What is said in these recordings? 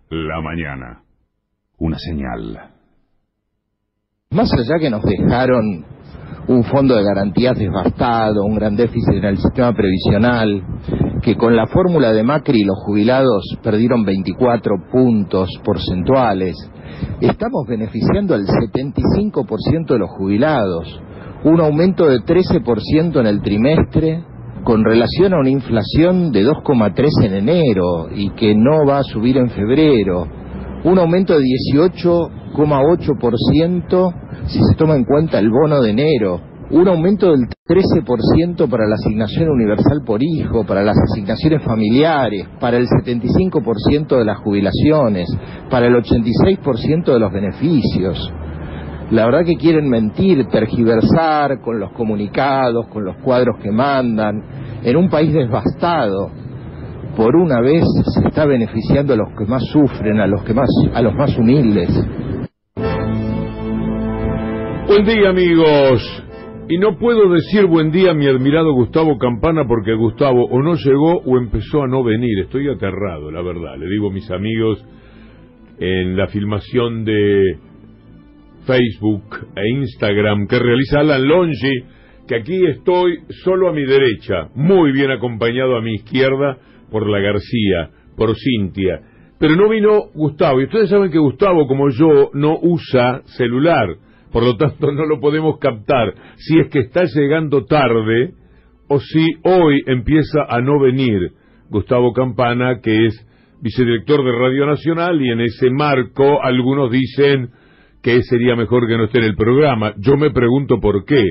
la mañana. Una señal. Más allá que nos dejaron un fondo de garantías devastado, un gran déficit en el sistema previsional, que con la fórmula de Macri los jubilados perdieron 24 puntos porcentuales, estamos beneficiando al 75% de los jubilados, un aumento de 13% en el trimestre, con relación a una inflación de 2,3 en enero y que no va a subir en febrero, un aumento de 18,8% si se toma en cuenta el bono de enero, un aumento del 13% para la asignación universal por hijo, para las asignaciones familiares, para el 75% de las jubilaciones, para el 86% de los beneficios. La verdad que quieren mentir, tergiversar con los comunicados, con los cuadros que mandan. En un país devastado, por una vez se está beneficiando a los que más sufren, a los más humildes. Buen día, amigos. Y no puedo decir buen día a mi admirado Gustavo Campana porque Gustavo o no llegó o empezó a no venir. Estoy aterrado, la verdad. Le digo a mis amigos en la filmación de Facebook e Instagram que realiza Alan Longi, que aquí estoy solo a mi derecha, muy bien acompañado a mi izquierda por la García, por Cintia. Pero no vino Gustavo, y ustedes saben que Gustavo, como yo, no usa celular, por lo tanto no lo podemos captar si es que está llegando tarde o si hoy empieza a no venir Gustavo Campana, que es vicedirector de Radio Nacional, y en ese marco algunos dicen que sería mejor que no esté en el programa. Yo me pregunto por qué,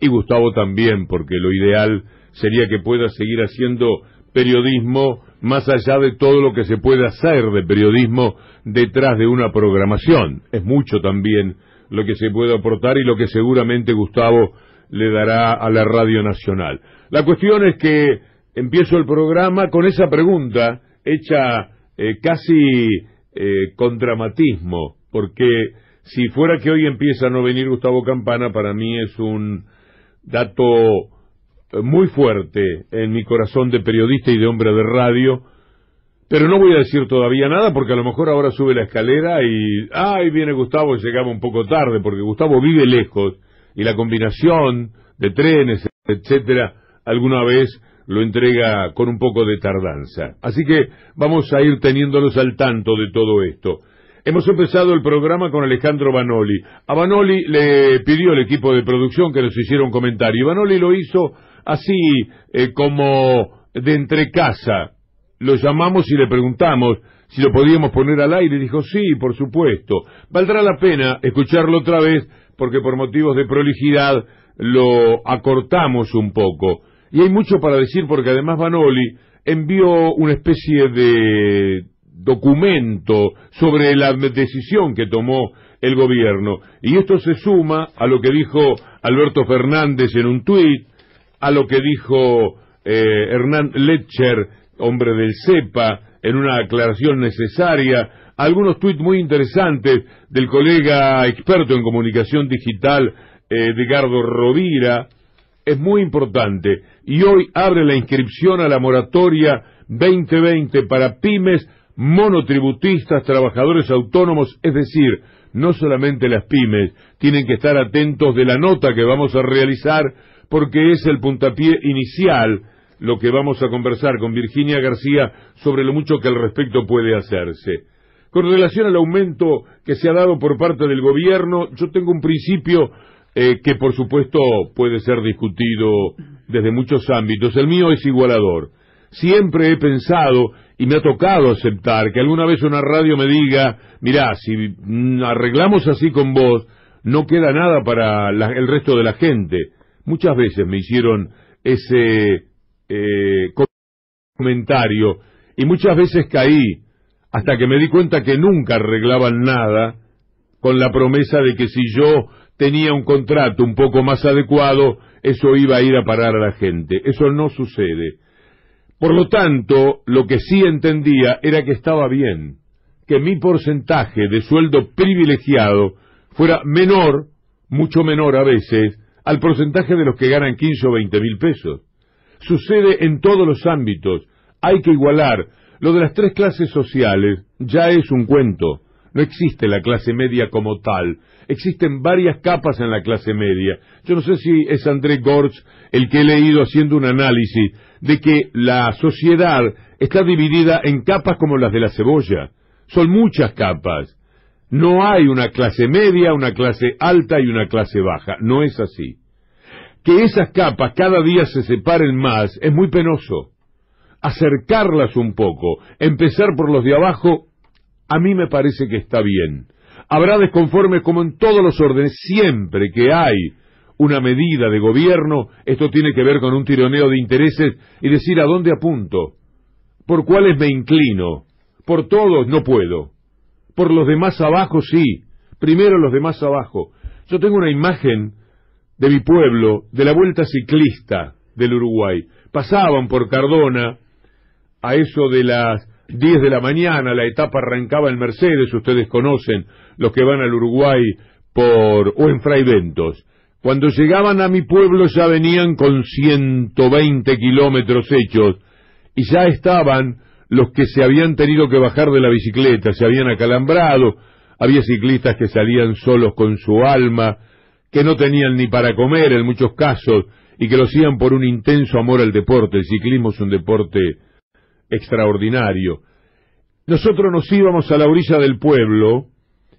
y Gustavo también, porque lo ideal sería que pueda seguir haciendo periodismo más allá de todo lo que se puede hacer de periodismo detrás de una programación. Es mucho también lo que se puede aportar y lo que seguramente Gustavo le dará a la Radio Nacional. La cuestión es que empiezo el programa con esa pregunta hecha casi con dramatismo, porque si fuera que hoy empieza a no venir Gustavo Campana, para mí es un dato muy fuerte en mi corazón de periodista y de hombre de radio, pero no voy a decir todavía nada porque a lo mejor ahora sube la escalera y ahí viene Gustavo y llegamos un poco tarde, porque Gustavo vive lejos y la combinación de trenes, etcétera, alguna vez lo entrega con un poco de tardanza. Así que vamos a ir teniéndolos al tanto de todo esto. Hemos empezado el programa con Alejandro Vanoli. A Vanoli le pidió el equipo de producción que nos hiciera un comentario. Y Vanoli lo hizo así, como de entrecasa. Lo llamamos y le preguntamos si lo podíamos poner al aire. Y dijo, sí, por supuesto. Valdrá la pena escucharlo otra vez, porque por motivos de prolijidad lo acortamos un poco. Y hay mucho para decir, porque además Vanoli envió una especie de documento sobre la decisión que tomó el gobierno, y esto se suma a lo que dijo Alberto Fernández en un tuit, a lo que dijo Hernán Letcher, hombre del CEPA, en una aclaración necesaria, a algunos tuits muy interesantes del colega experto en comunicación digital Edgardo Rovira. Es muy importante, y hoy abre la inscripción a la moratoria 2020 para pymes, monotributistas, trabajadores autónomos, es decir, no solamente las pymes, tienen que estar atentos de la nota que vamos a realizar, porque es el puntapié inicial, lo que vamos a conversar con Virginia García sobre lo mucho que al respecto puede hacerse. Con relación al aumento que se ha dado por parte del gobierno, yo tengo un principio que por supuesto puede ser discutido desde muchos ámbitos. El mío es igualador. Siempre he pensado, y me ha tocado aceptar, que alguna vez una radio me diga, mirá, si arreglamos así con vos, no queda nada para el resto de la gente. Muchas veces me hicieron ese comentario, y muchas veces caí, hasta que me di cuenta que nunca arreglaban nada, con la promesa de que si yo tenía un contrato un poco más adecuado, eso iba a ir a parar a la gente. Eso no sucede. Por lo tanto, lo que sí entendía era que estaba bien, que mi porcentaje de sueldo privilegiado fuera menor, mucho menor a veces, al porcentaje de los que ganan 15 o 20 mil pesos. Sucede en todos los ámbitos. Hay que igualar. Lo de las tres clases sociales ya es un cuento. No existe la clase media como tal. Existen varias capas en la clase media. Yo no sé si es André Gortz el que he leído haciendo un análisis de que la sociedad está dividida en capas como las de la cebolla. Son muchas capas. No hay una clase media, una clase alta y una clase baja. No es así. Que esas capas cada día se separen más es muy penoso. Acercarlas un poco, empezar por los de abajo, a mí me parece que está bien. Habrá desconformes como en todos los órdenes. Siempre que hay una medida de gobierno, esto tiene que ver con un tironeo de intereses y decir a dónde apunto, por cuáles me inclino. Por todos no puedo. Por los de más abajo sí. Primero los de más abajo. Yo tengo una imagen de mi pueblo, de la Vuelta Ciclista del Uruguay. Pasaban por Cardona a eso de las 10 de la mañana, la etapa arrancaba en Mercedes, ustedes conocen los que van al Uruguay o en Fraiventos. Cuando llegaban a mi pueblo ya venían con 120 kilómetros hechos y ya estaban los que se habían tenido que bajar de la bicicleta, se habían acalambrado, había ciclistas que salían solos con su alma, que no tenían ni para comer en muchos casos y que lo hacían por un intenso amor al deporte. El ciclismo es un deporte extraordinario. Nosotros nos íbamos a la orilla del pueblo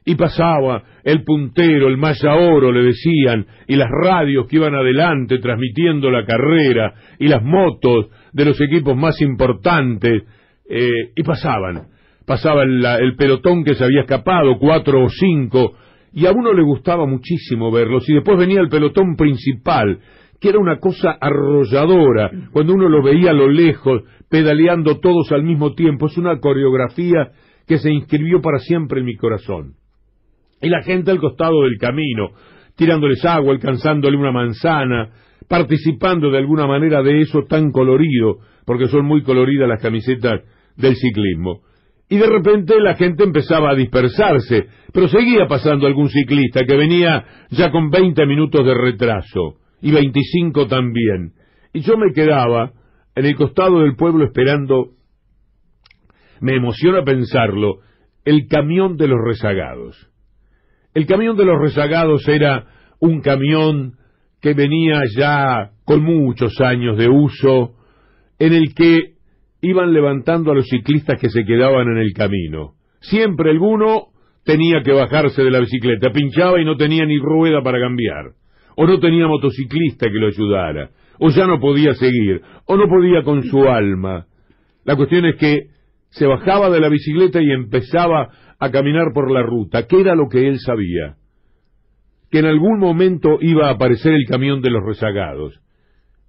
y pasaba el puntero, el Maya Oro, le decían, y las radios que iban adelante transmitiendo la carrera, y las motos de los equipos más importantes, y pasaba el pelotón que se había escapado, 4 o 5, y a uno le gustaba muchísimo verlos, y después venía el pelotón principal, que era una cosa arrolladora, cuando uno lo veía a lo lejos, pedaleando todos al mismo tiempo. Es una coreografía que se inscribió para siempre en mi corazón. Y la gente al costado del camino, tirándoles agua, alcanzándole una manzana, participando de alguna manera de eso tan colorido, porque son muy coloridas las camisetas del ciclismo. Y de repente la gente empezaba a dispersarse, pero seguía pasando algún ciclista que venía ya con 20 minutos de retraso, y 25 también. Y yo me quedaba en el costado del pueblo esperando, me emociona pensarlo, el camión de los rezagados. El camión de los rezagados era un camión que venía ya con muchos años de uso, en el que iban levantando a los ciclistas que se quedaban en el camino. Siempre alguno tenía que bajarse de la bicicleta, pinchaba y no tenía ni rueda para cambiar, o no tenía motociclista que lo ayudara, o ya no podía seguir, o no podía con su alma. La cuestión es que se bajaba de la bicicleta y empezaba a caminar por la ruta, que era lo que él sabía, que en algún momento iba a aparecer el camión de los rezagados,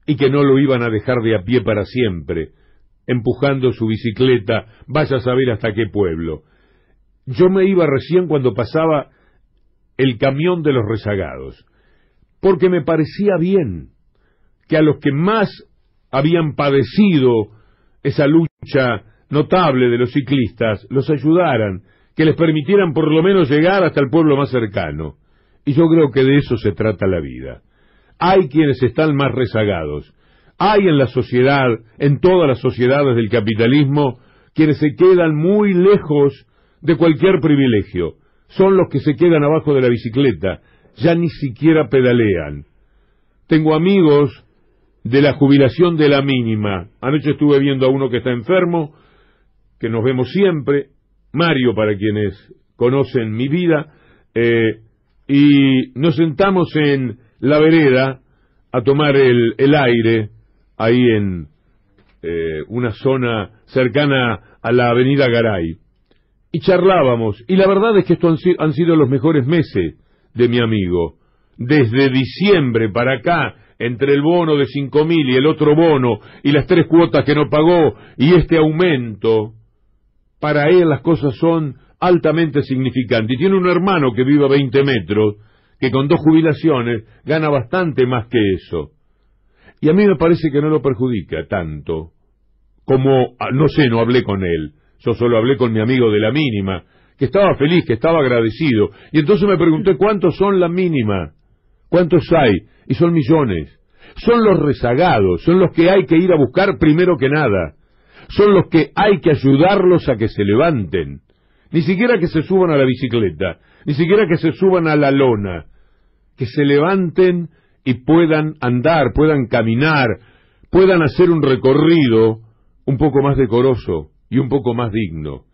y que no lo iban a dejar de a pie para siempre, empujando su bicicleta, vaya a saber hasta qué pueblo. Yo me iba recién cuando pasaba el camión de los rezagados, porque me parecía bien que a los que más habían padecido esa lucha notable de los ciclistas, los ayudaran, que les permitieran por lo menos llegar hasta el pueblo más cercano. Y yo creo que de eso se trata la vida. Hay quienes están más rezagados. Hay en la sociedad, en todas las sociedades del capitalismo, quienes se quedan muy lejos de cualquier privilegio. Son los que se quedan abajo de la bicicleta, ya ni siquiera pedalean. Tengo amigos de la jubilación de la mínima. Anoche estuve viendo a uno que está enfermo, que nos vemos siempre, Mario, para quienes conocen mi vida, y nos sentamos en la vereda a tomar el aire, ahí en una zona cercana a la avenida Garay, y charlábamos, y la verdad es que estos han sido los mejores meses de mi amigo. Desde diciembre para acá, entre el bono de 5.000 y el otro bono, y las 3 cuotas que no pagó, y este aumento, para él las cosas son altamente significantes. Y tiene un hermano que vive a 20 metros, que con 2 jubilaciones gana bastante más que eso. Y a mí me parece que no lo perjudica tanto, como, no sé, no hablé con él, yo solo hablé con mi amigo de la mínima, que estaba feliz, que estaba agradecido, y entonces me pregunté cuántos son la mínima, cuántos hay, y son millones. Son los rezagados, son los que hay que ir a buscar primero que nada. son los que hay que ayudarlos a que se levanten. Ni siquiera que se suban a la bicicleta, ni siquiera que se suban a la lona. Que se levanten y puedan andar, puedan caminar, puedan hacer un recorrido un poco más decoroso y un poco más digno.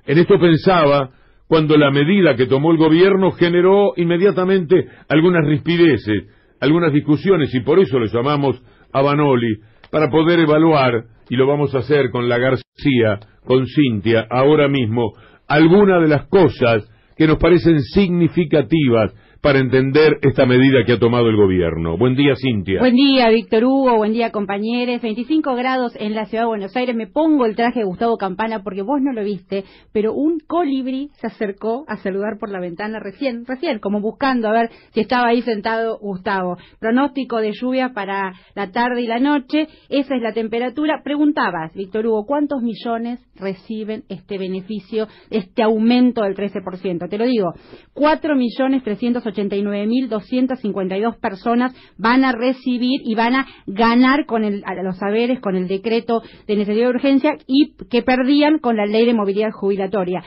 En esto pensaba cuando la medida que tomó el gobierno generó inmediatamente algunas rispideces, algunas discusiones, y por eso le llamamos a Vanoli, para poder evaluar, y lo vamos a hacer con la García, con Cintia, ahora mismo, algunas de las cosas que nos parecen significativas para entender esta medida que ha tomado el gobierno. Buen día, Cintia. Buen día, Víctor Hugo, buen día, compañeros. 25 grados en la ciudad de Buenos Aires. Me pongo el traje de Gustavo Campana porque vos no lo viste, pero un colibrí se acercó a saludar por la ventana recién, como buscando a ver si estaba ahí sentado Gustavo. Pronóstico de lluvia para la tarde y la noche, esa es la temperatura. Preguntabas, Víctor Hugo, ¿cuántos millones reciben este beneficio, este aumento del 13%? Te lo digo, 4.389.252 personas van a recibir y van a ganar con los saberes, con el decreto de necesidad de urgencia y que perdían con la ley de movilidad jubilatoria.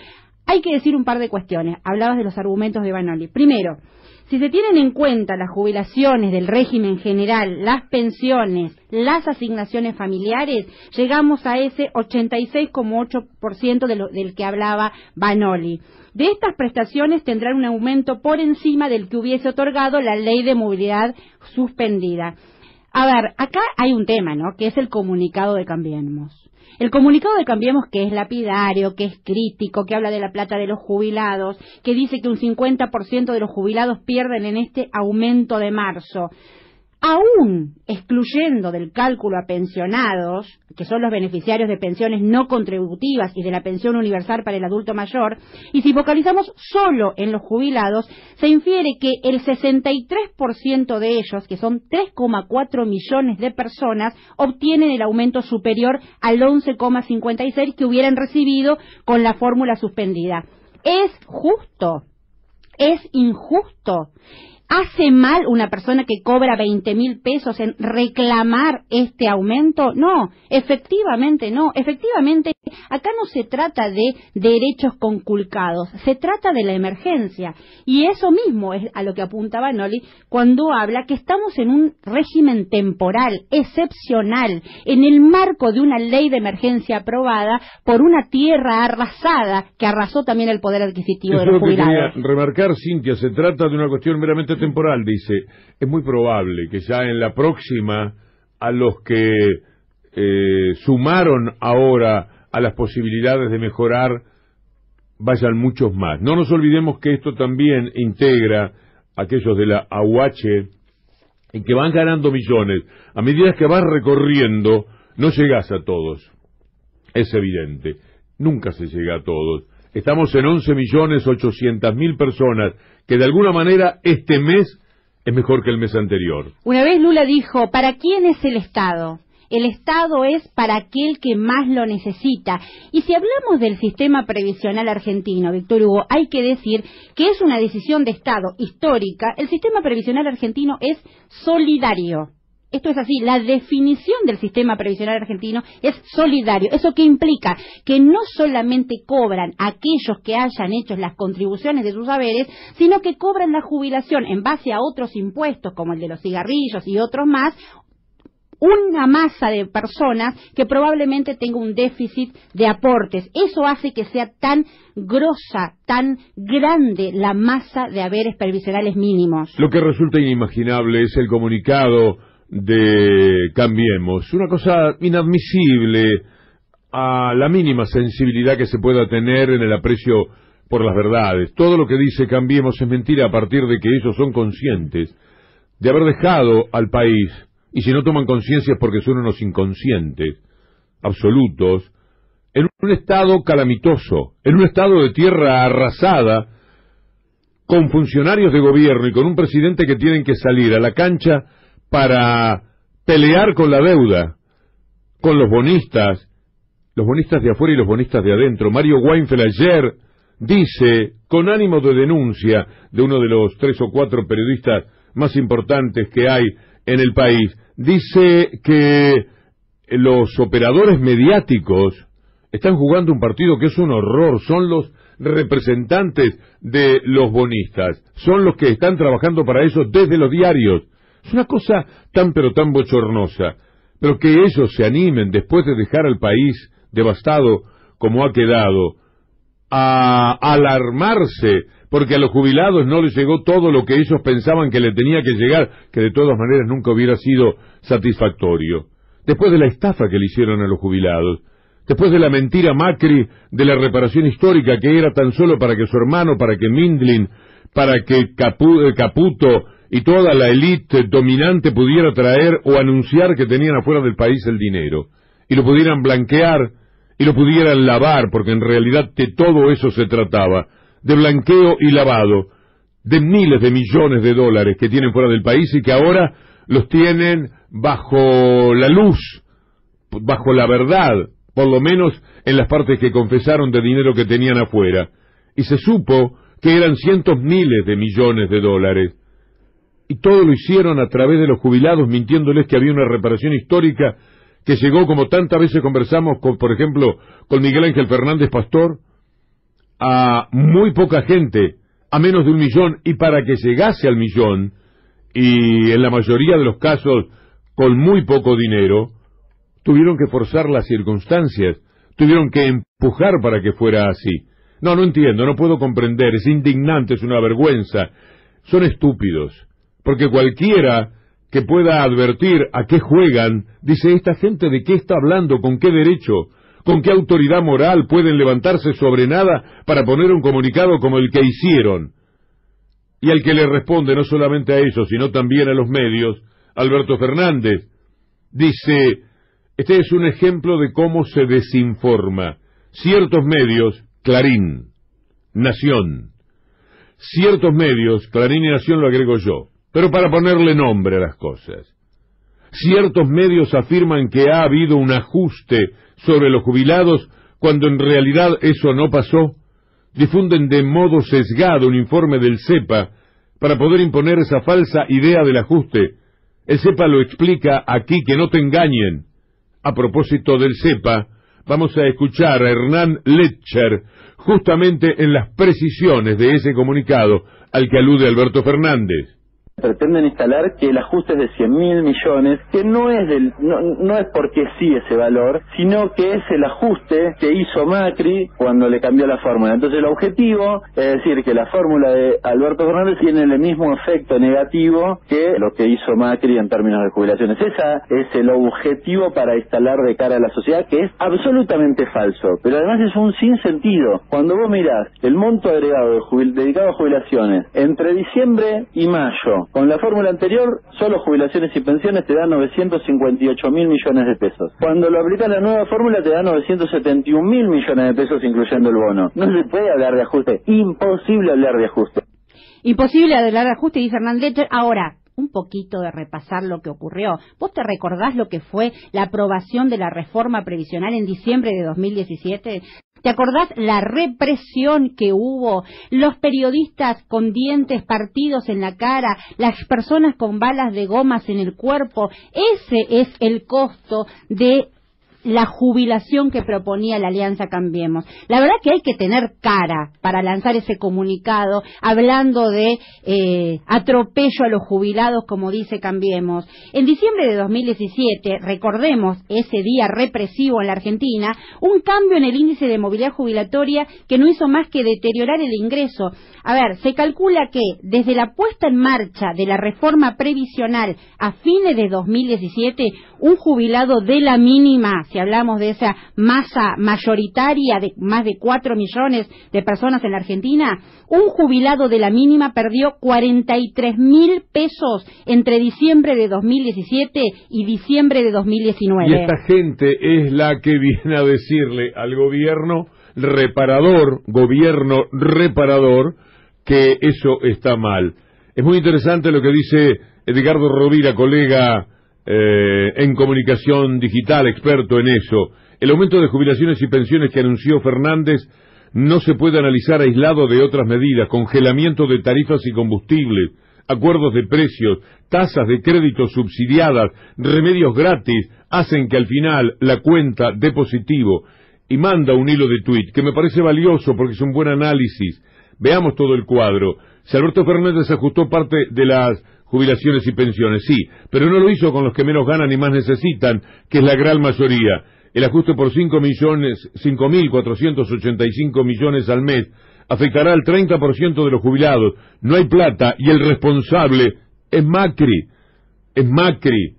Hay que decir un par de cuestiones. Hablabas de los argumentos de Vanoli. Primero, si se tienen en cuenta las jubilaciones del régimen general, las pensiones, las asignaciones familiares, llegamos a ese 86,8% del que hablaba Vanoli. De estas prestaciones tendrán un aumento por encima del que hubiese otorgado la ley de movilidad suspendida. A ver, acá hay un tema, ¿no?, que es el comunicado de Cambiemos. El comunicado de Cambiemos, que es lapidario, que es crítico, que habla de la plata de los jubilados, que dice que un 50% de los jubilados pierden en este aumento de marzo. Aún excluyendo del cálculo a pensionados, que son los beneficiarios de pensiones no contributivas y de la pensión universal para el adulto mayor, y si focalizamos solo en los jubilados, se infiere que el 63% de ellos, que son 3,4 millones de personas, obtienen el aumento superior al 11,56 que hubieran recibido con la fórmula suspendida. ¿Es justo? ¿Es injusto? ¿Hace mal una persona que cobra 20.000 pesos en reclamar este aumento? No, efectivamente no. Efectivamente, acá no se trata de derechos conculcados, se trata de la emergencia. Y eso mismo es a lo que apunta Vanoli cuando habla que estamos en un régimen temporal, excepcional, en el marco de una ley de emergencia aprobada por una tierra arrasada que arrasó también el poder adquisitivo de los jubilados. Eso es lo que quería remarcar, Cintia, se trata de una cuestión meramente temporal, dice. Es muy probable que ya en la próxima a los que sumaron ahora a las posibilidades de mejorar vayan muchos más. No nos olvidemos que esto también integra a aquellos de la AUH en que van ganando millones. A medida que vas recorriendo no llegas a todos, es evidente, nunca se llega a todos. Estamos en 11.800.000 personas que de alguna manera este mes es mejor que el mes anterior. Una vez Lula dijo, ¿para quién es el Estado? El Estado es para aquel que más lo necesita. Y si hablamos del sistema previsional argentino, Víctor Hugo, hay que decir que es una decisión de Estado histórica. El sistema previsional argentino es solidario. Esto es así, la definición del sistema previsional argentino es solidario. ¿Eso qué implica? Que no solamente cobran aquellos que hayan hecho las contribuciones de sus haberes, sino que cobran la jubilación en base a otros impuestos, como el de los cigarrillos y otros más, una masa de personas que probablemente tenga un déficit de aportes. Eso hace que sea tan grosa, tan grande la masa de haberes previsionales mínimos. Lo que resulta inimaginable es el comunicado de Cambiemos, una cosa inadmisible a la mínima sensibilidad que se pueda tener en el aprecio por las verdades. Todo lo que dice Cambiemos es mentira a partir de que ellos son conscientes de haber dejado al país, y si no toman conciencia es porque son unos inconscientes absolutos, en un estado calamitoso, en un estado de tierra arrasada, con funcionarios de gobierno y con un presidente que tienen que salir a la cancha para pelear con la deuda, con los bonistas de afuera y los bonistas de adentro. Mario Weinfeld ayer dice, con ánimo de denuncia de uno de los 3 o 4 periodistas más importantes que hay en el país, dice que los operadores mediáticos están jugando un partido que es un horror. Son los representantes de los bonistas, son los que están trabajando para eso desde los diarios. Es una cosa tan pero tan bochornosa, pero que ellos se animen, después de dejar al país devastado como ha quedado, a alarmarse porque a los jubilados no les llegó todo lo que ellos pensaban que le tenía que llegar, que de todas maneras nunca hubiera sido satisfactorio. Después de la estafa que le hicieron a los jubilados, después de la mentira Macri de la reparación histórica, que era tan solo para que su hermano, para que Mindlin, para que Caputo y toda la élite dominante pudiera traer o anunciar que tenían afuera del país el dinero, y lo pudieran blanquear y lo pudieran lavar, porque en realidad de todo eso se trataba, de blanqueo y lavado de miles de millones de dólares que tienen fuera del país y que ahora los tienen bajo la luz, bajo la verdad, por lo menos en las partes que confesaron de dinero que tenían afuera. Y se supo que eran cientos miles de millones de dólares. Y todo lo hicieron a través de los jubilados, mintiéndoles que había una reparación histórica que llegó, como tantas veces conversamos, por ejemplo, con Miguel Ángel Fernández Pastor, a muy poca gente, a menos de 1 millón, y para que llegase al millón, y en la mayoría de los casos con muy poco dinero, tuvieron que forzar las circunstancias, tuvieron que empujar para que fuera así. No entiendo, no puedo comprender, es indignante, es una vergüenza, son estúpidos, porque cualquiera que pueda advertir a qué juegan, dice, esta gente de qué está hablando, con qué derecho, con qué autoridad moral pueden levantarse sobre nada para poner un comunicado como el que hicieron. Y al que le responde no solamente a ellos, sino también a los medios, Alberto Fernández, dice, este es un ejemplo de cómo se desinforma. Ciertos medios, Clarín, Nación, ciertos medios, Clarín y Nación lo agrego yo, pero para ponerle nombre a las cosas. Ciertos medios afirman que ha habido un ajuste sobre los jubilados cuando en realidad eso no pasó. Difunden de modo sesgado un informe del CEPA para poder imponer esa falsa idea del ajuste. El CEPA lo explica aquí, que no te engañen. A propósito del CEPA, vamos a escuchar a Hernán Letcher justamente en las precisiones de ese comunicado al que alude Alberto Fernández. Pretenden instalar que el ajuste es de 100.000 millones, que no es porque sí ese valor, sino que es el ajuste que hizo Macri cuando le cambió la fórmula. Entonces el objetivo es decir que la fórmula de Alberto Fernández tiene el mismo efecto negativo que lo que hizo Macri en términos de jubilaciones. Ese es el objetivo para instalar de cara a la sociedad, que es absolutamente falso, pero además es un sinsentido. Cuando vos mirás el monto agregado dedicado a jubilaciones entre diciembre y mayo, con la fórmula anterior, solo jubilaciones y pensiones te dan 958.000 millones de pesos. Cuando lo aplicas la nueva fórmula te da 971.000 millones de pesos, incluyendo el bono. No se puede hablar de ajuste. Imposible hablar de ajuste. Imposible hablar de ajuste, dice Hernán Letcher. Ahora, un poquito de repasar lo que ocurrió. ¿Vos te recordás lo que fue la aprobación de la reforma previsional en diciembre de 2017? ¿Te acordás la represión que hubo? Los periodistas con dientes partidos en la cara, las personas con balas de gomas en el cuerpo. Ese es el costo de la jubilación que proponía la Alianza Cambiemos. La verdad que hay que tener cara para lanzar ese comunicado hablando de atropello a los jubilados, como dice Cambiemos. En diciembre de 2017, recordemos ese día represivo en la Argentina, un cambio en el índice de movilidad jubilatoria que no hizo más que deteriorar el ingreso. A ver, se calcula que desde la puesta en marcha de la reforma previsional a fines de 2017, un jubilado de la mínima, si hablamos de esa masa mayoritaria de más de 4 millones de personas en la Argentina, un jubilado de la mínima perdió 43.000 pesos entre diciembre de 2017 y diciembre de 2019. Y esta gente es la que viene a decirle al gobierno reparador, que eso está mal. Es muy interesante lo que dice Edgardo Rovira, colega en comunicación digital, experto en eso. El aumento de jubilaciones y pensiones que anunció Fernández no se puede analizar aislado de otras medidas, congelamiento de tarifas y combustibles, acuerdos de precios, tasas de crédito subsidiadas, remedios gratis, hacen que al final la cuenta dé positivo. Y manda un hilo de tuit que me parece valioso porque es un buen análisis. Veamos todo el cuadro. Si Alberto Fernández ajustó parte de las jubilaciones y pensiones, sí, pero no lo hizo con los que menos ganan y más necesitan, que es la gran mayoría. El ajuste por 5.485 millones al mes afectará al 30% de los jubilados. No hay plata y el responsable es Macri. Es Macri.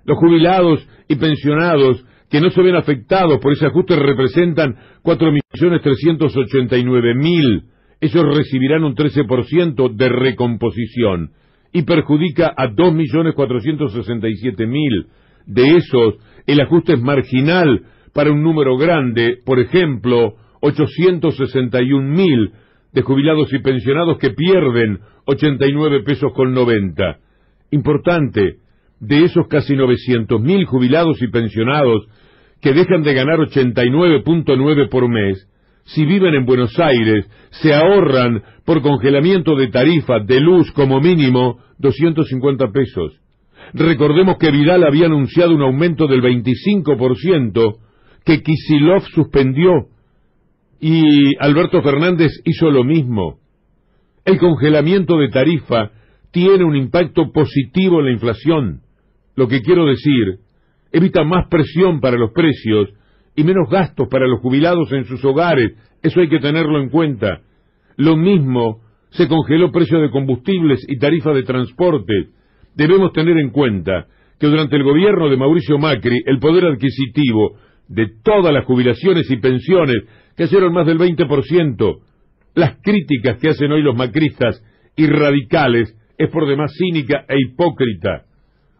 Los jubilados y pensionados que no se ven afectados por ese ajuste representan 4.389.000. Ellos recibirán un 13% de recomposición y perjudica a 2.467.000. De esos, el ajuste es marginal para un número grande, por ejemplo, 861.000 de jubilados y pensionados que pierden 89 pesos con 90. Importante, de esos casi 900.000 jubilados y pensionados que dejan de ganar 89.9 por mes, si viven en Buenos Aires, se ahorran por congelamiento de tarifas de luz como mínimo 250 pesos. Recordemos que Vidal había anunciado un aumento del 25% que Kicillof suspendió y Alberto Fernández hizo lo mismo. El congelamiento de tarifa tiene un impacto positivo en la inflación. Lo que quiero decir, evita más presión para los precios y menos gastos para los jubilados en sus hogares. Eso hay que tenerlo en cuenta. Lo mismo, se congeló precios de combustibles y tarifa de transporte. Debemos tener en cuenta que durante el gobierno de Mauricio Macri, el poder adquisitivo de todas las jubilaciones y pensiones cayeron más del 20%. Las críticas que hacen hoy los macristas y radicales es por demás cínica e hipócrita.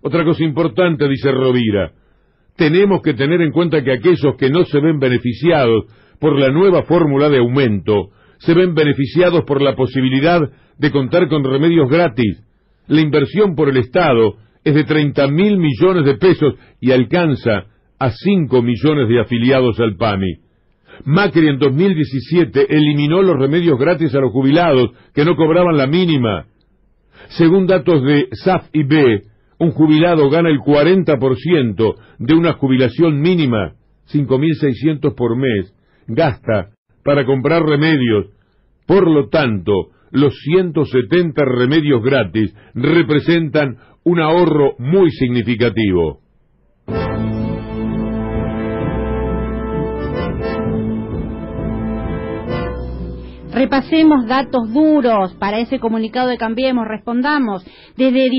Otra cosa importante, dice Rovira, tenemos que tener en cuenta que aquellos que no se ven beneficiados por la nueva fórmula de aumento, se ven beneficiados por la posibilidad de contar con remedios gratis. La inversión por el Estado es de 30.000 millones de pesos y alcanza a 5 millones de afiliados al PAMI. Macri en 2017 eliminó los remedios gratis a los jubilados que no cobraban la mínima. Según datos de SAF-IB, un jubilado gana el 40% de una jubilación mínima, 5.600 por mes, gasta para comprar remedios. Por lo tanto, los 170 remedios gratis representan un ahorro muy significativo. Repasemos datos duros para ese comunicado de Cambiemos, respondamos. Desde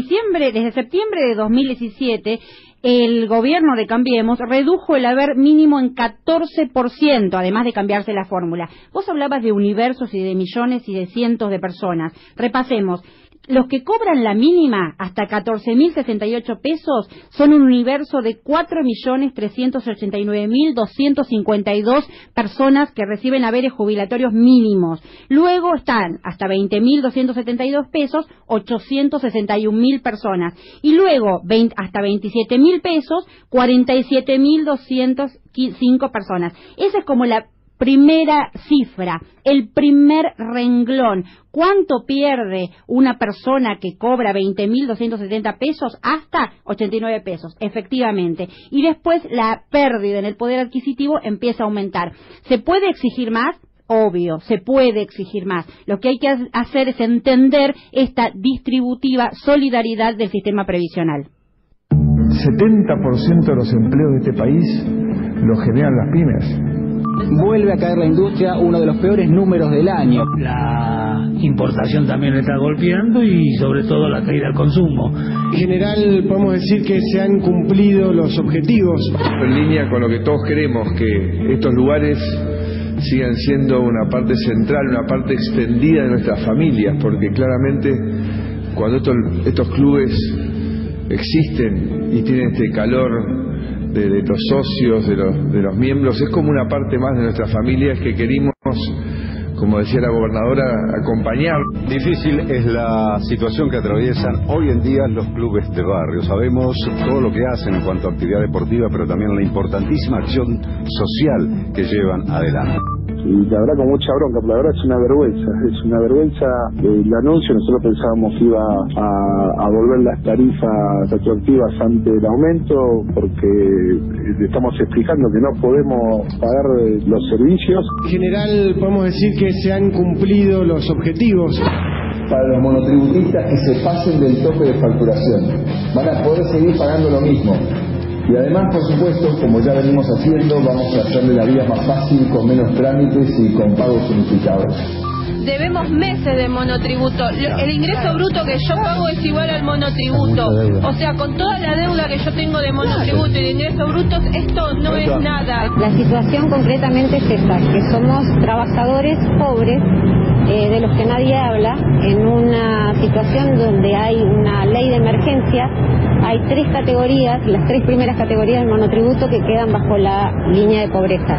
septiembre de 2017, el gobierno de Cambiemos redujo el haber mínimo en 14%, además de cambiarse la fórmula. Vos hablabas de universos y de millones y de cientos de personas. Repasemos. Los que cobran la mínima, hasta 14.068 pesos, son un universo de 4.389.252 personas que reciben haberes jubilatorios mínimos. Luego están hasta 20.272 pesos, 861.000 personas. Y luego hasta 27.000 pesos, 47.205 personas. Esa es como la primera cifra, el primer renglón. ¿Cuánto pierde una persona que cobra 20.270 pesos hasta 89 pesos? Efectivamente. Y después la pérdida en el poder adquisitivo empieza a aumentar. ¿Se puede exigir más? Obvio, se puede exigir más. Lo que hay que hacer es entender esta distributiva solidaridad del sistema previsional. 70% de los empleos de este país los generan las pymes. Vuelve a caer la industria, uno de los peores números del año. La importación también está golpeando y sobre todo la caída del consumo. En general podemos decir que se han cumplido los objetivos. En línea con lo que todos queremos, que estos lugares sigan siendo una parte central, una parte extendida de nuestras familias, porque claramente cuando estos clubes existen y tienen este calor de los socios, de los miembros, es como una parte más de nuestra familia que queremos, como decía la gobernadora, acompañar. Difícil es la situación que atraviesan hoy en día los clubes de barrio. Sabemos todo lo que hacen en cuanto a actividad deportiva, pero también la importantísima acción social que llevan adelante. y la verdad con mucha bronca, la verdad es una vergüenza el anuncio. Nosotros pensábamos que iba a volver las tarifas retroactivas ante el aumento, porque le estamos explicando que no podemos pagar los servicios. En general podemos decir que se han cumplido los objetivos. Para los monotributistas que se pasen del tope de facturación, van a poder seguir pagando lo mismo. Y además, por supuesto, como ya venimos haciendo, vamos a hacerle la vida más fácil, con menos trámites y con pagos unificados. Debemos meses de monotributo. El ingreso bruto que yo pago es igual al monotributo. O sea, con toda la deuda que yo tengo de monotributo y de ingresos brutos, esto no es nada. La situación concretamente es esta, que somos trabajadores pobres, de los que nadie habla, en una situación donde hay una ley de emergencia. Hay 3 categorías, las 3 primeras categorías del monotributo que quedan bajo la línea de pobreza.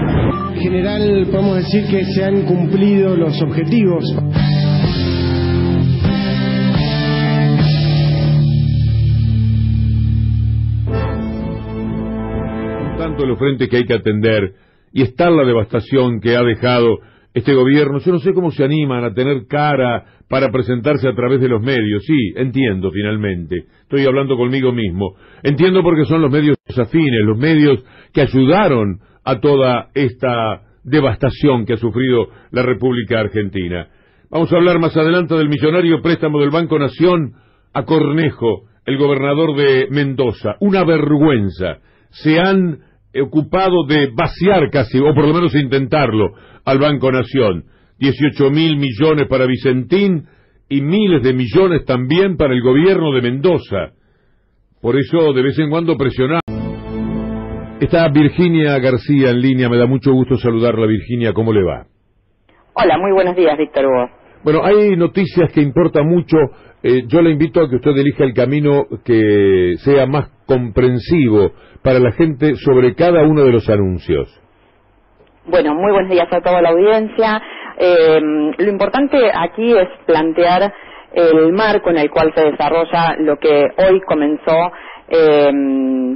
En general podemos decir que se han cumplido los objetivos. Tanto los frentes que hay que atender, y está la devastación que ha dejado este gobierno. Yo no sé cómo se animan a tener cara para presentarse a través de los medios. Sí, entiendo finalmente. Estoy hablando conmigo mismo. Entiendo porque son los medios afines, los medios que ayudaron a toda esta devastación que ha sufrido la República Argentina. Vamos a hablar más adelante del millonario préstamo del Banco Nación a Cornejo, el gobernador de Mendoza. Una vergüenza. Se han ocupado de vaciar casi, o por lo menos intentarlo, al Banco Nación. 18.000 millones para Vicentín y miles de millones también para el gobierno de Mendoza. Por eso de vez en cuando presionamos. Está Virginia García en línea, me da mucho gusto saludarla. Virginia, ¿cómo le va? Hola, muy buenos días, Víctor Hugo. Bueno, hay noticias que importan mucho. Yo le invito a que usted elija el camino que sea más comprensivo para la gente sobre cada uno de los anuncios. Bueno, muy buenos días a toda la audiencia. Lo importante aquí es plantear el marco en el cual se desarrolla lo que hoy comenzó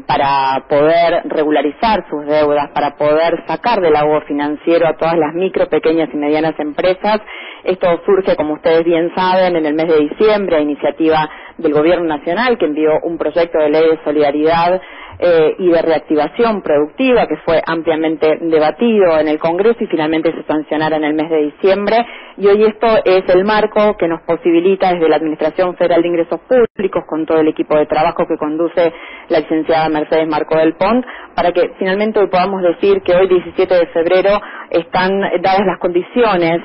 para poder regularizar sus deudas, para poder sacar del agua financiero a todas las micro, pequeñas y medianas empresas. Esto surge, como ustedes bien saben, en el mes de diciembre, a iniciativa del Gobierno Nacional, que envió un proyecto de ley de solidaridad y de reactivación productiva que fue ampliamente debatido en el Congreso y finalmente se sancionara en el mes de diciembre. Y hoy esto es el marco que nos posibilita desde la Administración Federal de Ingresos Públicos, con todo el equipo de trabajo que conduce la licenciada Mercedes Marco del Pont, para que finalmente hoy podamos decir que hoy, 17 de febrero, están dadas las condiciones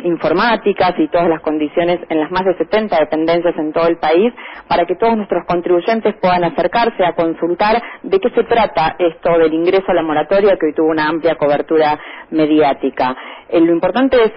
informáticas y todas las condiciones en las más de 70 dependencias en todo el país para que todos nuestros contribuyentes puedan acercarse a consultar de qué se trata esto del ingreso a la moratoria, que hoy tuvo una amplia cobertura mediática. Lo importante es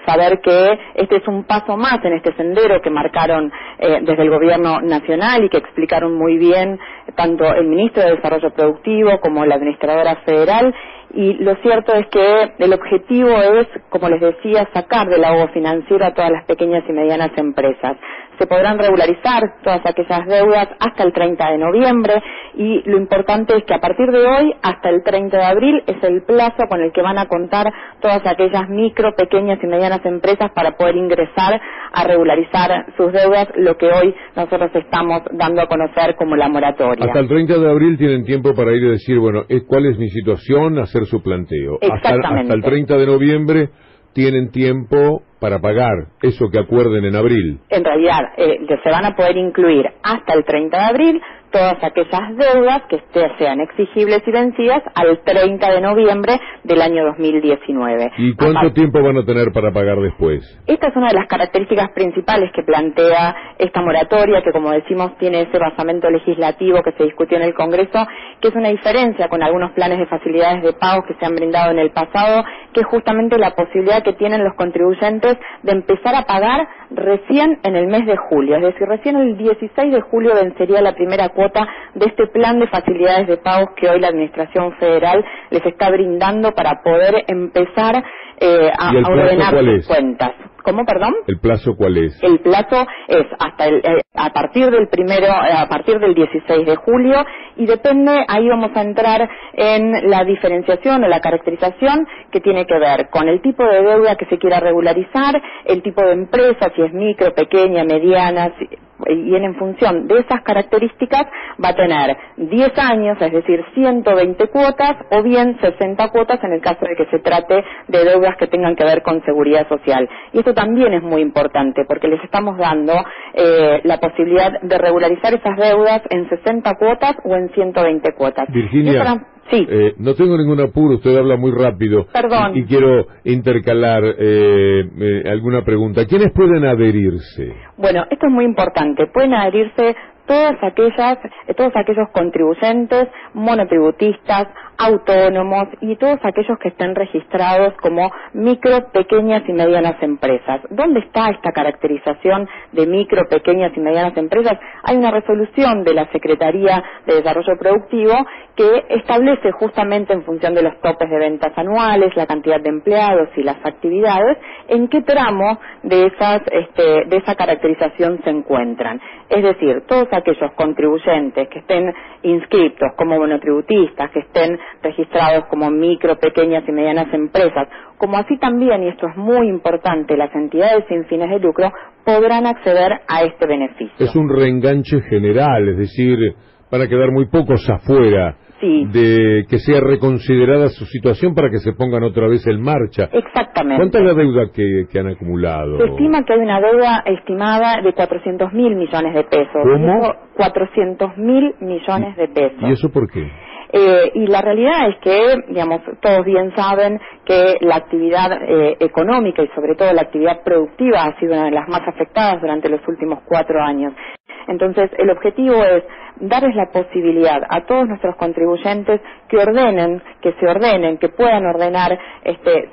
saber que este es un paso más en este sendero que marcaron desde el Gobierno Nacional y que explicaron muy bien tanto el Ministro de Desarrollo Productivo como la Administradora Federal. Y lo cierto es que el objetivo es, como les decía, sacar del agua financiero a todas las pequeñas y medianas empresas. Se podrán regularizar todas aquellas deudas hasta el 30 de noviembre y lo importante es que a partir de hoy hasta el 30 de abril es el plazo con el que van a contar todas aquellas micro, pequeñas y medianas empresas para poder ingresar a regularizar sus deudas, lo que hoy nosotros estamos dando a conocer como la moratoria. Hasta el 30 de abril tienen tiempo para ir a decir, bueno, ¿cuál es mi situación? Hacer su planteo. Exactamente. Hasta el 30 de noviembre tienen tiempo para pagar eso que acuerden en abril. En realidad, se van a poder incluir hasta el 30 de abril todas aquellas deudas que sean exigibles y vencidas al 30 de noviembre del año 2019. ¿Y cuánto tiempo van a tener para pagar después? Esta es una de las características principales que plantea esta moratoria, que como decimos tiene ese basamento legislativo que se discutió en el Congreso, que es una diferencia con algunos planes de facilidades de pago que se han brindado en el pasado, que es justamente la posibilidad que tienen los contribuyentes de empezar a pagar recién en el mes de julio, es decir, recién el 16 de julio vencería la primera cuota de este plan de facilidades de pagos que hoy la Administración Federal les está brindando para poder empezar a ordenar sus cuentas. ¿Cómo, perdón? ¿El plazo cuál es? El plazo es a partir del 16 de julio y depende, ahí vamos a entrar en la diferenciación o la caracterización que tiene que ver con el tipo de deuda que se quiera regularizar, el tipo de empresa, si es micro, pequeña, mediana, y en función de esas características va a tener 10 años, es decir, 120 cuotas o bien 60 cuotas en el caso de que se trate de deudas que tengan que ver con seguridad social. Y esto también es muy importante porque les estamos dando la posibilidad de regularizar esas deudas en 60 cuotas o en 120 cuotas. Virginia, sí. No tengo ningún apuro, usted habla muy rápido. Perdón. Y quiero intercalar alguna pregunta. ¿Quiénes pueden adherirse? Bueno, esto es muy importante. Pueden adherirse todos aquellos contribuyentes, monotributistas, autónomos y todos aquellos que estén registrados como micro, pequeñas y medianas empresas. ¿Dónde está esta caracterización de micro, pequeñas y medianas empresas? Hay una resolución de la Secretaría de Desarrollo Productivo que establece justamente en función de los topes de ventas anuales, la cantidad de empleados y las actividades, en qué tramo de esa caracterización se encuentran. Es decir, todos aquellos contribuyentes que estén inscritos como monotributistas, que estén registrados como micro, pequeñas y medianas empresas, como así también, y esto es muy importante, las entidades sin fines de lucro podrán acceder a este beneficio. Es un reenganche general, es decir, van a quedar muy pocos afuera. Sí. De que sea reconsiderada su situación para que se pongan otra vez en marcha. Exactamente. ¿Cuánta es la deuda que han acumulado? Se estima que hay una deuda estimada de 400.000 millones de pesos. ¿Cómo? 400.000 millones de pesos. ¿Y eso por qué? Y la realidad es que, digamos, todos bien saben que la actividad económica y sobre todo la actividad productiva ha sido una de las más afectadas durante los últimos 4 años. Entonces, el objetivo es darles la posibilidad a todos nuestros contribuyentes que se ordenen, que puedan ordenar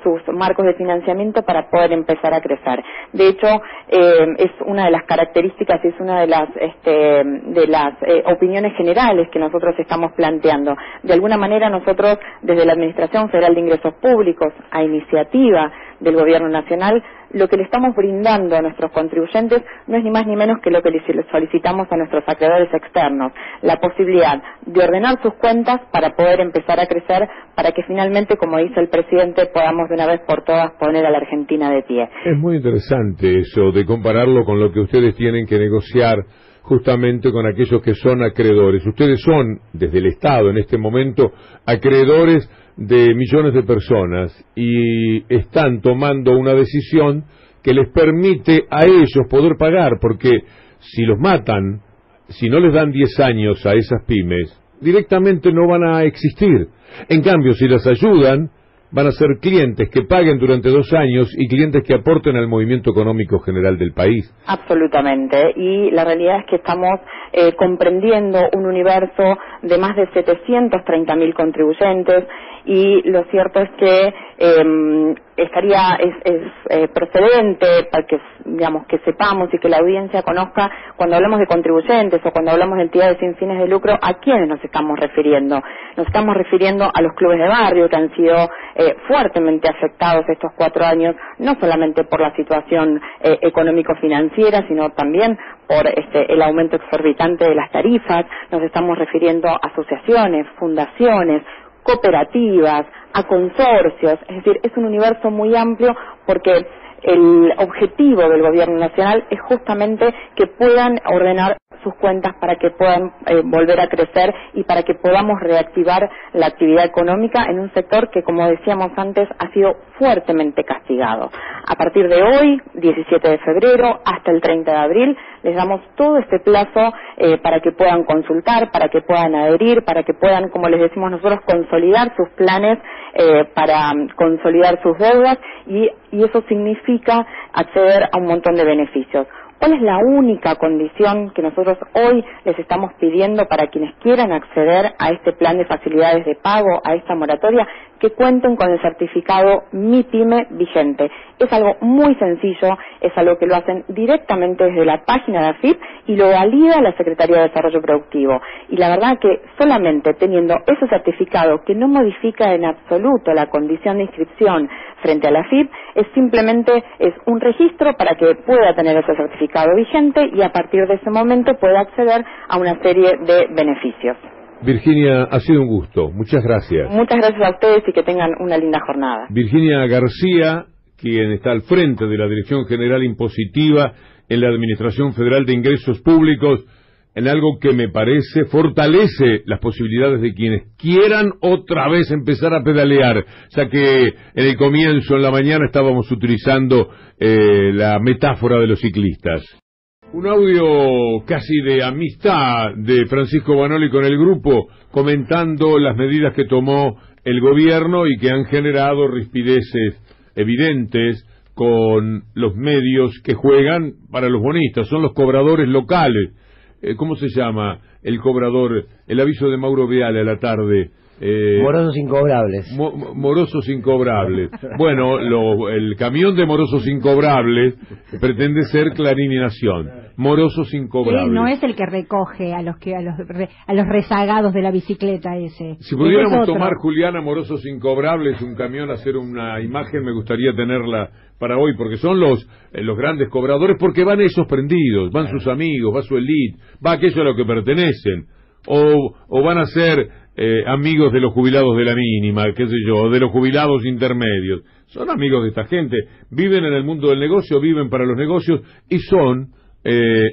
sus marcos de financiamiento para poder empezar a crecer. De hecho, es una de las características y es una de las opiniones generales que nosotros estamos planteando. De alguna manera nosotros, desde la Administración Federal de Ingresos Públicos, a iniciativa del Gobierno Nacional, lo que le estamos brindando a nuestros contribuyentes no es ni más ni menos que lo que les solicitamos a nuestros acreedores externos, la posibilidad de ordenar sus cuentas para poder empezar a crecer, para que finalmente, como dice el presidente, podamos de una vez por todas poner a la Argentina de pie. Es muy interesante eso, de compararlo con lo que ustedes tienen que negociar justamente con aquellos que son acreedores. Ustedes son, desde el Estado en este momento, acreedores de millones de personas y están tomando una decisión que les permite a ellos poder pagar, porque si los matan, si no les dan 10 años a esas pymes, directamente no van a existir. En cambio, si las ayudan, van a ser clientes que paguen durante 2 años y clientes que aporten al movimiento económico general del país. Absolutamente, y la realidad es que estamos comprendiendo un universo de más de 730.000 contribuyentes, y lo cierto es que es procedente para que, digamos, que sepamos y que la audiencia conozca, cuando hablamos de contribuyentes o cuando hablamos de entidades sin fines de lucro, a quiénes nos estamos refiriendo. Nos estamos refiriendo a los clubes de barrio que han sido fuertemente afectados estos 4 años, no solamente por la situación económico-financiera, sino también por el aumento exorbitante de las tarifas. Nos estamos refiriendo a asociaciones, fundaciones, cooperativas, a consorcios, es decir, es un universo muy amplio porque el objetivo del Gobierno Nacional es justamente que puedan ordenar sus cuentas para que puedan volver a crecer y para que podamos reactivar la actividad económica en un sector que, como decíamos antes, ha sido fuertemente castigado. A partir de hoy, 17 de febrero, hasta el 30 de abril, les damos todo este plazo para que puedan consultar, para que puedan adherir, para que puedan, como les decimos nosotros, consolidar sus planes para consolidar sus deudas y eso significa acceder a un montón de beneficios. ¿Cuál es la única condición que nosotros hoy les estamos pidiendo para quienes quieran acceder a este plan de facilidades de pago, a esta moratoria? que cuenten con el certificado MIPYME vigente. Es algo muy sencillo, es algo que lo hacen directamente desde la página de AFIP y lo valida la Secretaría de Desarrollo Productivo. Y la verdad que solamente teniendo ese certificado que no modifica en absoluto la condición de inscripción frente a la AFIP, simplemente es un registro para que pueda tener ese certificado vigente y a partir de ese momento pueda acceder a una serie de beneficios. Virginia, ha sido un gusto. Muchas gracias. Muchas gracias a ustedes y que tengan una linda jornada. Virginia García, quien está al frente de la Dirección General Impositiva en la Administración Federal de Ingresos Públicos, en algo que me parece fortalece las posibilidades de quienes quieran otra vez empezar a pedalear, ya que en el comienzo, en la mañana, estábamos utilizando la metáfora de los ciclistas. Un audio casi de amistad de Francisco Banoli con el grupo, comentando las medidas que tomó el gobierno y que han generado rispideces evidentes con los medios que juegan para los bonistas. Son los cobradores locales. ¿Cómo se llama el cobrador? El aviso de Mauro Viale a la tarde. Morosos incobrables. Morosos incobrables. Bueno, el camión de morosos incobrables pretende ser Clarín y Nación. Morosos incobrables. No es el que recoge a los rezagados de la bicicleta ese. Si pudiéramos tomar, Juliana, Morosos incobrables, un camión, hacer una imagen, me gustaría tenerla para hoy, porque son los grandes cobradores, porque van esos prendidos, van sus amigos, va su elite, va aquello a lo que pertenecen, o van a ser amigos de los jubilados de la mínima, qué sé yo, de los jubilados intermedios. Son amigos de esta gente, viven en el mundo del negocio, viven para los negocios y son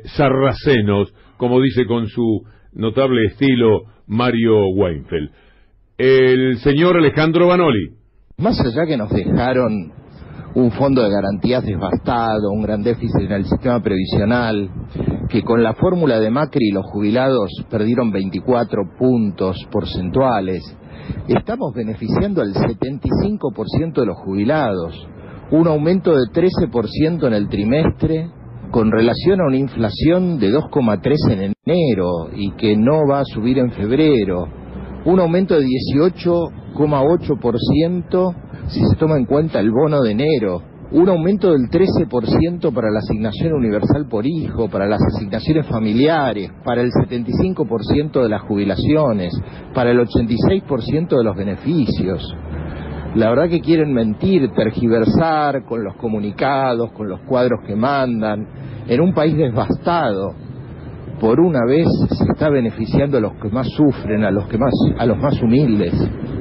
sarracenos, como dice con su notable estilo Mario Weinfeld. El señor Alejandro Banoli. Más allá que nos dejaron un fondo de garantías devastado, un gran déficit en el sistema previsional, que con la fórmula de Macri los jubilados perdieron 24 puntos porcentuales, estamos beneficiando al 75% de los jubilados, un aumento de 13% en el trimestre, con relación a una inflación de 2,3 en enero y que no va a subir en febrero, un aumento de 18,8% si se toma en cuenta el bono de enero, un aumento del 13% para la asignación universal por hijo, para las asignaciones familiares, para el 75% de las jubilaciones, para el 86% de los beneficios. La verdad que quieren mentir, tergiversar con los comunicados, con los cuadros que mandan. En un país devastado, por una vez se está beneficiando a los que más sufren, a los más humildes.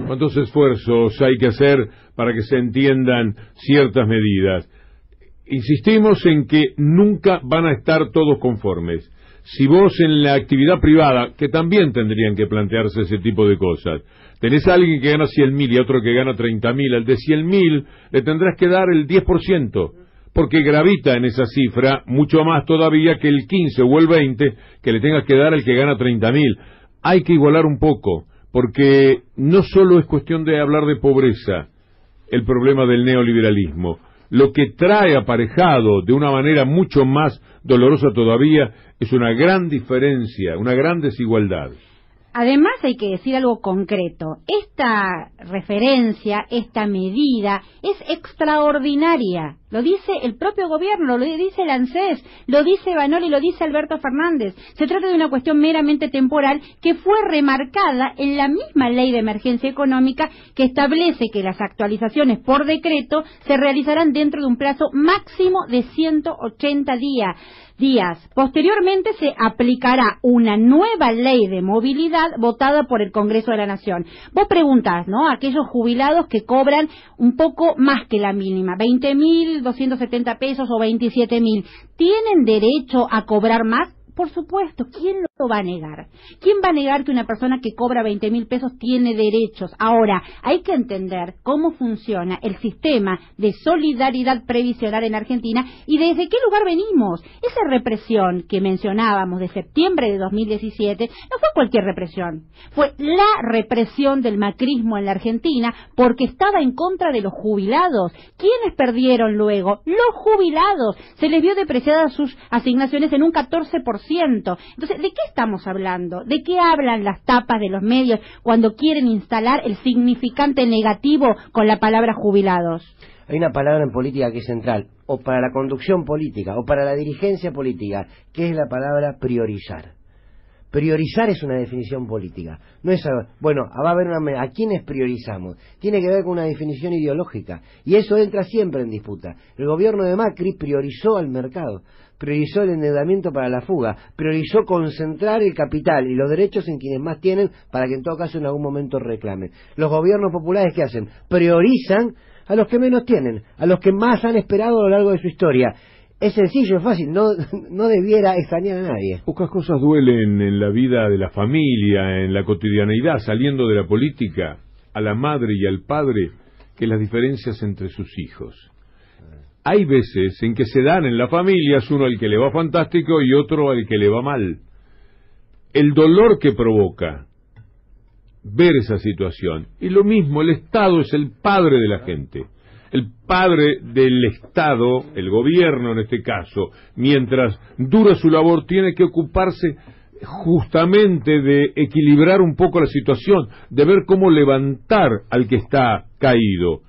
¿Cuántos esfuerzos hay que hacer para que se entiendan ciertas medidas? Insistimos en que nunca van a estar todos conformes. Si vos en la actividad privada, que también tendrían que plantearse ese tipo de cosas, tenés a alguien que gana 100.000 y a otro que gana 30.000, al de 100.000 le tendrás que dar el 10%, porque gravita en esa cifra mucho más todavía que el 15 o el 20 que le tengas que dar al que gana 30.000. Hay que igualar un poco, porque no solo es cuestión de hablar de pobreza, el problema del neoliberalismo. Lo que trae aparejado de una manera mucho más dolorosa todavía es una gran diferencia, una gran desigualdad. Además hay que decir algo concreto. Esta referencia, esta medida es extraordinaria. Lo dice el propio gobierno, lo dice el ANSES, lo dice Banoli, lo dice Alberto Fernández. Se trata de una cuestión meramente temporal que fue remarcada en la misma ley de emergencia económica que establece que las actualizaciones por decreto se realizarán dentro de un plazo máximo de 180 días. Posteriormente se aplicará una nueva ley de movilidad votada por el Congreso de la Nación. Vos preguntás, ¿no? Aquellos jubilados que cobran un poco más que la mínima, 20.270 pesos o 27.000, ¿tienen derecho a cobrar más? Por supuesto, ¿quién lo va a negar? ¿Quién va a negar que una persona que cobra 20.000 pesos tiene derechos? Ahora, hay que entender cómo funciona el sistema de solidaridad previsional en Argentina y desde qué lugar venimos. Esa represión que mencionábamos de septiembre de 2017 no fue cualquier represión. Fue la represión del macrismo en la Argentina porque estaba en contra de los jubilados. ¿Quiénes perdieron luego? Los jubilados. Se les vio depreciadas sus asignaciones en un 14%. Entonces, ¿de qué estamos hablando? ¿De qué hablan las tapas de los medios cuando quieren instalar el significante negativo con la palabra jubilados? Hay una palabra en política que es central, o para la conducción política, o para la dirigencia política, que es la palabra priorizar. Priorizar es una definición política. No es, bueno, va a haber ¿a quiénes priorizamos? Tiene que ver con una definición ideológica. Y eso entra siempre en disputa. El gobierno de Macri priorizó al mercado, priorizó el endeudamiento para la fuga, priorizó concentrar el capital y los derechos en quienes más tienen para que en todo caso en algún momento reclamen. Los gobiernos populares, ¿qué hacen? Priorizan a los que menos tienen, a los que más han esperado a lo largo de su historia. Es sencillo, es fácil, no debiera extrañar a nadie. Pocas cosas duelen en la vida de la familia, en la cotidianeidad, saliendo de la política, a la madre y al padre, que las diferencias entre sus hijos. Hay veces en que se dan en las familias uno al que le va fantástico y otro al que le va mal. El dolor que provoca ver esa situación. Y lo mismo, el Estado es el padre de la gente. El padre del Estado, el gobierno en este caso, mientras dura su labor, tiene que ocuparse justamente de equilibrar un poco la situación, de ver cómo levantar al que está caído.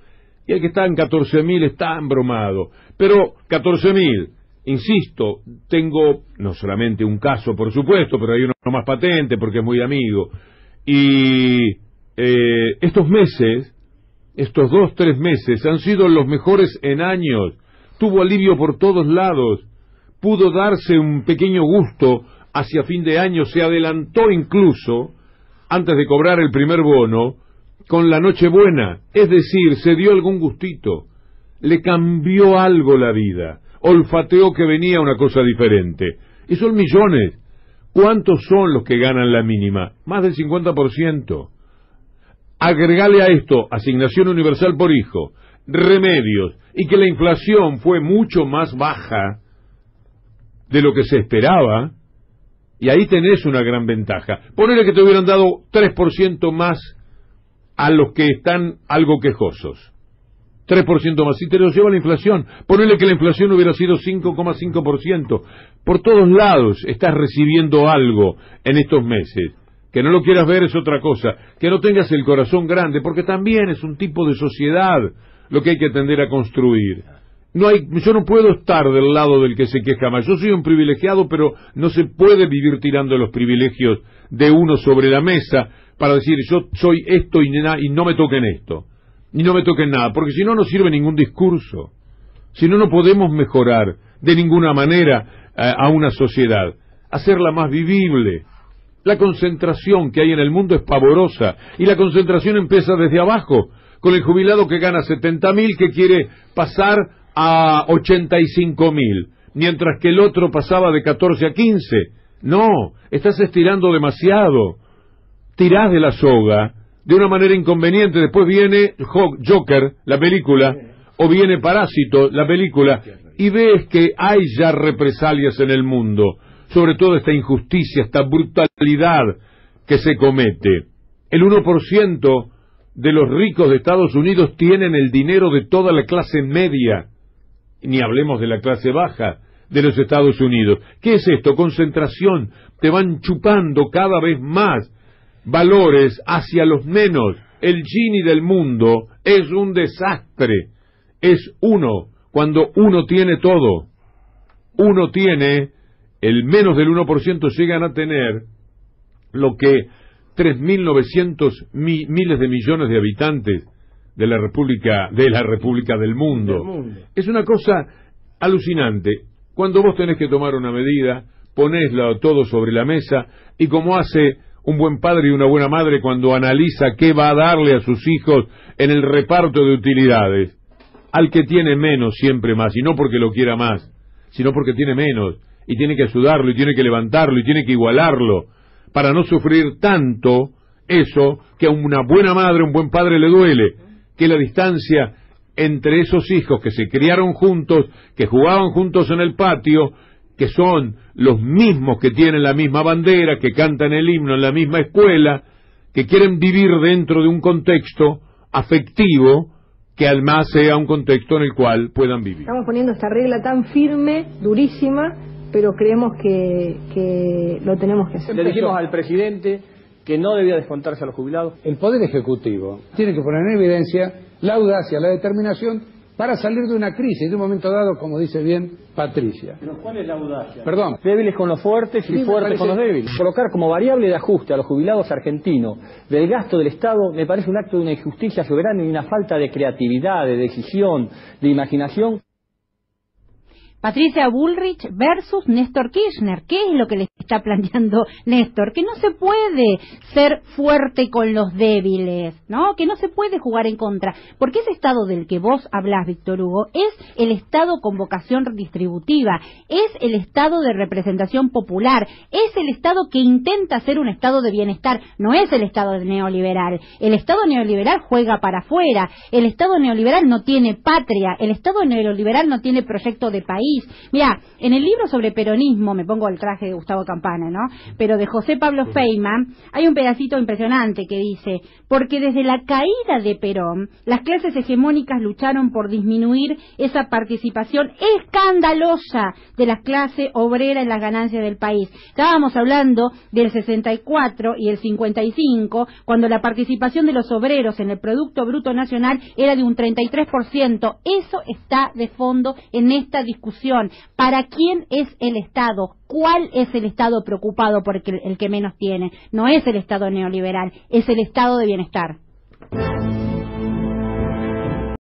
Y el que está en 14.000 está embromado. Pero 14.000, insisto, tengo no solamente un caso, por supuesto, pero hay uno más patente porque es muy amigo. Y estos meses, estos 2-3 meses han sido los mejores en años. Tuvo alivio por todos lados. Pudo darse un pequeño gusto hacia fin de año. Se adelantó incluso, antes de cobrar el primer bono, con la Nochebuena. Es decir, se dio algún gustito. Le cambió algo la vida. Olfateó que venía una cosa diferente. Y son millones. ¿Cuántos son los que ganan la mínima? Más del 50%. Agregale a esto asignación universal por hijo, remedios, y que la inflación fue mucho más baja de lo que se esperaba, y ahí tenés una gran ventaja. Ponele que te hubieran dado 3% más a los que están algo quejosos. 3% más, si te lo lleva la inflación. Ponele que la inflación hubiera sido 5,5%. Por todos lados estás recibiendo algo en estos meses. Que no lo quieras ver es otra cosa, que no tengas el corazón grande, porque también es un tipo de sociedad lo que hay que tender a construir. Yo no puedo estar del lado del que se queja más. Yo soy un privilegiado, pero no se puede vivir tirando los privilegios de uno sobre la mesa para decir yo soy esto y no me toquen esto, y no me toquen nada, porque si no, no sirve ningún discurso. Si no, no podemos mejorar de ninguna manera a una sociedad, hacerla más vivible. La concentración que hay en el mundo es pavorosa, y la concentración empieza desde abajo, con el jubilado que gana 70.000 que quiere pasar a 85.000, mientras que el otro pasaba de 14 a 15. No, estás estirando demasiado. Tirás de la soga de una manera inconveniente. Después viene Joker, la película, o viene Parásito, la película, y ves que hay ya represalias en el mundo sobre todo esta injusticia, esta brutalidad que se comete. El 1% de los ricos de Estados Unidos tienen el dinero de toda la clase media, ni hablemos de la clase baja de los Estados Unidos. ¿Qué es esto? Concentración. Te van chupando cada vez más valores hacia los menos. El Gini del mundo es un desastre. Es uno, cuando uno tiene todo. Uno tiene... El menos del 1% llegan a tener lo que 3.900 miles de millones de habitantes de la República del mundo. Es una cosa alucinante. Cuando vos tenés que tomar una medida, ponéslo todo sobre la mesa, y como hace un buen padre y una buena madre cuando analiza qué va a darle a sus hijos en el reparto de utilidades, al que tiene menos siempre más, y no porque lo quiera más, sino porque tiene menos. Y tiene que ayudarlo, y tiene que levantarlo, y tiene que igualarlo, para no sufrir tanto eso que a una buena madre, un buen padre le duele, que la distancia entre esos hijos que se criaron juntos, que jugaban juntos en el patio, que son los mismos que tienen la misma bandera, que cantan el himno en la misma escuela, que quieren vivir dentro de un contexto afectivo, que además sea un contexto en el cual puedan vivir. Estamos poniendo esta regla tan firme, durísima, pero creemos que lo tenemos que hacer. Le dijimos al presidente que no debía descontarse a los jubilados. El Poder Ejecutivo tiene que poner en evidencia la audacia, la determinación para salir de una crisis, de un momento dado, como dice bien Patricia. ¿Pero cuál es la audacia? Perdón. Débiles con los fuertes y fuertes con los débiles. Colocar como variable de ajuste a los jubilados argentinos del gasto del Estado me parece un acto de una injusticia soberana y una falta de creatividad, de decisión, de imaginación. Patricia Bullrich versus Néstor Kirchner. ¿Qué es lo que le está planteando Néstor? Que no se puede ser fuerte con los débiles, ¿no? Que no se puede jugar en contra. Porque ese Estado del que vos hablás, Víctor Hugo, es el Estado con vocación redistributiva, es el Estado de representación popular, es el Estado que intenta ser un Estado de bienestar, no es el Estado neoliberal. El Estado neoliberal juega para afuera, el Estado neoliberal no tiene patria, el Estado neoliberal no tiene proyecto de país. Mira, en el libro sobre peronismo, me pongo el traje de Gustavo Campana, ¿no? Pero de José Pablo Feynman, hay un pedacito impresionante que dice: porque desde la caída de Perón, las clases hegemónicas lucharon por disminuir esa participación escandalosa de la clase obrera en las ganancias del país. Estábamos hablando del 64 y el 55, cuando la participación de los obreros en el Producto Bruto Nacional era de un 33%. Eso está de fondo en esta discusión. ¿Para quién es el Estado? ¿Cuál es el Estado preocupado por el que menos tiene? No es el Estado neoliberal, es el Estado de bienestar.